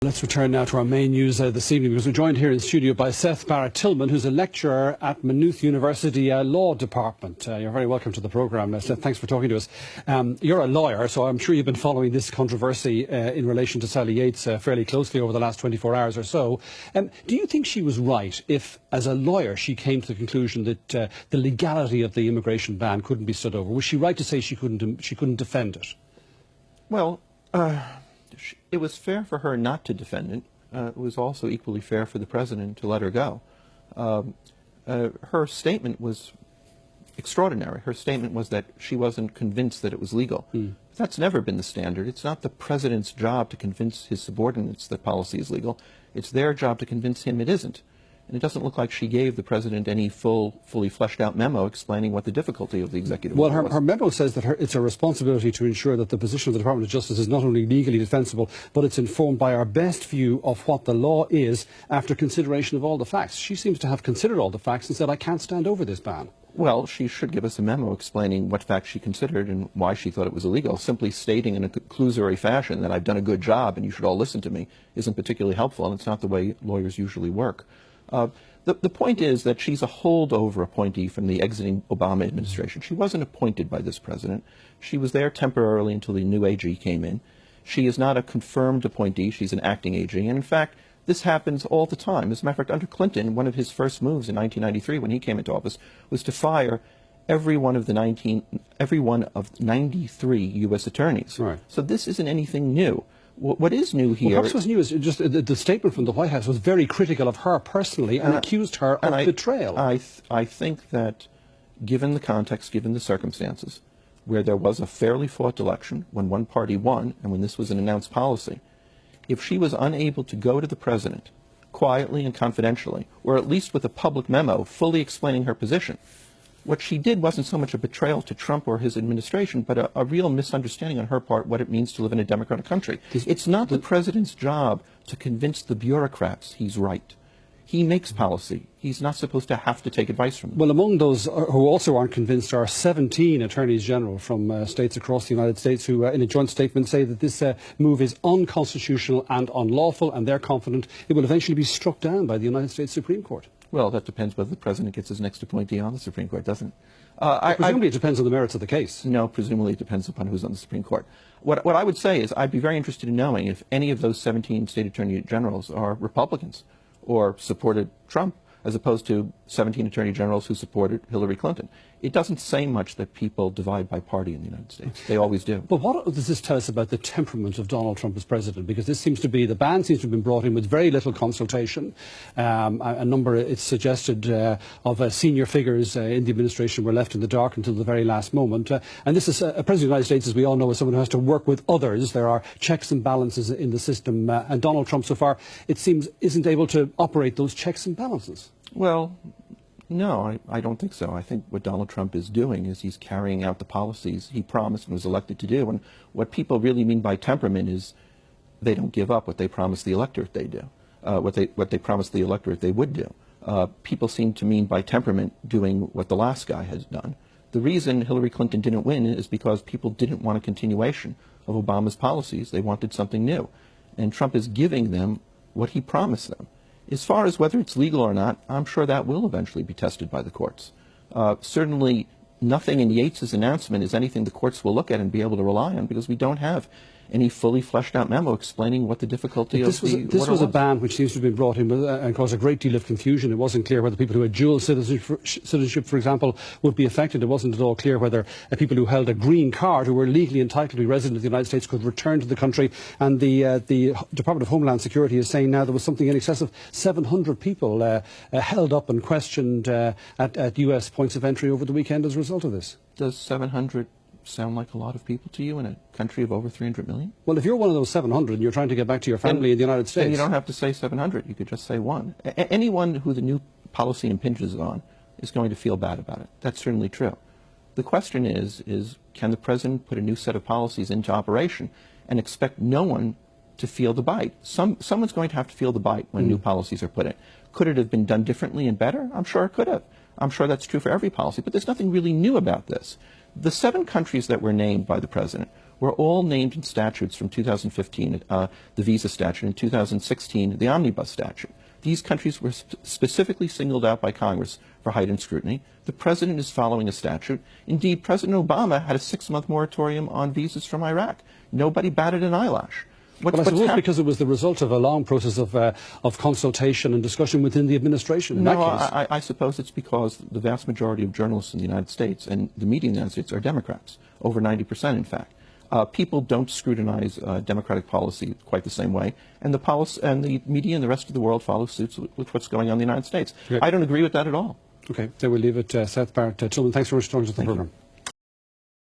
Let's return now to our main news this evening, because we're joined here in studio by Seth Barrett-Tillman, who's a lecturer at Maynooth University Law Department. You're very welcome to the programme, Seth. Thanks for talking to us. You're a lawyer, so I'm sure you've been following this controversy in relation to Sally Yates fairly closely over the last 24 hours or so. Do you think she was right if, as a lawyer, she came to the conclusion that the legality of the immigration ban couldn't be stood over? Was she right to say she couldn't defend it? Well, it was fair for her not to defend it. It was also equally fair for the president to let her go. Her statement was extraordinary. Her statement was that she wasn't convinced that it was legal. That's never been the standard. It's not the president's job to convince his subordinates that policy is legal. It's their job to convince him it isn't. And it doesn't look like she gave the president any fully fleshed out memo explaining what the difficulty of the executive order was. Her memo says that it's a responsibility to ensure that the position of the Department of Justice is not only legally defensible, but it's informed by our best view of what the law is after consideration of all the facts. She seems to have considered all the facts and said, I can't stand over this ban. Well, she should give us a memo explaining what facts she considered and why she thought it was illegal. Simply stating in a conclusory fashion that I've done a good job and you should all listen to me isn't particularly helpful, and it's not the way lawyers usually work. The point is that she's a holdover appointee from the exiting Obama administration. She wasn't appointed by this president. She was there temporarily until the new AG came in. She is not a confirmed appointee. She's an acting AG. And in fact, this happens all the time. As a matter of fact, under Clinton, one of his first moves in 1993 when he came into office was to fire every one of 93 U.S. attorneys. Right. So this isn't anything new. What is new here... Well, perhaps what's new is just the statement from the White House was very critical of her personally and accused her of betrayal. I think that, given the context, given the circumstances, where there was a fairly fought election, when one party won, and when this was an announced policy, if she was unable to go to the president quietly and confidentially, or at least with a public memo fully explaining her position, what she did wasn't so much a betrayal to Trump or his administration, but a real misunderstanding on her part what it means to live in a democratic country. It's not the president's job to convince the bureaucrats he's right. He makes policy. He's not supposed to have to take advice from them. Well, among those who also aren't convinced are 17 attorneys general from states across the United States who, in a joint statement, say that this move is unconstitutional and unlawful, and they're confident it will eventually be struck down by the United States Supreme Court. Well, that depends whether the president gets his next appointee on the Supreme Court, doesn't it? Presumably it depends on the merits of the case. No, presumably it depends upon who's on the Supreme Court. What I would say is I'd be very interested in knowing if any of those 17 state attorney generals are Republicans or supported Trump, as opposed to 17 attorney generals who supported Hillary Clinton. It doesn't say much that people divide by party in the United States. They always do. But what does this tell us about the temperament of Donald Trump as president? Because this seems to be, the ban seems to have been brought in with very little consultation. A number, it's suggested, of senior figures in the administration were left in the dark until the very last moment. And this is, a president of the United States, as we all know, is someone who has to work with others. There are checks and balances in the system. And Donald Trump, so far, it seems, isn't able to operate those checks and balances. Well, no, I don't think so. I think what Donald Trump is doing is he's carrying out the policies he promised and was elected to do. And what people really mean by temperament is they don't give up what they promised the electorate they do, what they promised the electorate they would do. People seem to mean by temperament doing what the last guy has done. The reason Hillary Clinton didn't win is because people didn't want a continuation of Obama's policies. They wanted something new. And Trump is giving them what he promised them. As far as whether it's legal or not, I'm sure that will eventually be tested by the courts. Certainly, nothing in Yates's announcement is anything the courts will look at and be able to rely on, because we don't have any fully fleshed out memo explaining what the difficulty of the order was. This was a ban which seems to have been brought in and caused a great deal of confusion. It wasn't clear whether people who had dual citizenship, for example, would be affected. It wasn't at all clear whether people who held a green card, who were legally entitled to be resident of the United States, could return to the country. And the Department of Homeland Security is saying now there was something in excess of 700 people held up and questioned at US points of entry over the weekend as a result of this. Does 700 sound like a lot of people to you in a country of over 300 million? Well, if you're one of those 700 and you're trying to get back to your family in the United States... Then you don't have to say 700. You could just say one. Anyone who the new policy impinges on is going to feel bad about it. That's certainly true. The question is can the president put a new set of policies into operation and expect no one to feel the bite? Someone's going to have to feel the bite when new policies are put in. Could it have been done differently and better? I'm sure it could have. I'm sure that's true for every policy, but there's nothing really new about this. The 7 countries that were named by the president were all named in statutes from 2015, the visa statute, and 2016, the omnibus statute. These countries were specifically singled out by Congress for heightened scrutiny. The president is following a statute. Indeed, President Obama had a 6-month moratorium on visas from Iraq. Nobody batted an eyelash. Well, I suppose because it was the result of a long process of consultation and discussion within the administration. In that case. I suppose it's because the vast majority of journalists in the United States and the media in the United States are Democrats, over 90% in fact. People don't scrutinize democratic policy quite the same way, and the media and the rest of the world follow suit with what's going on in the United States. Okay. I don't agree with that at all. Okay, there we'll leave it. Seth Barrett-Tillman, thanks very much for talking to the programme.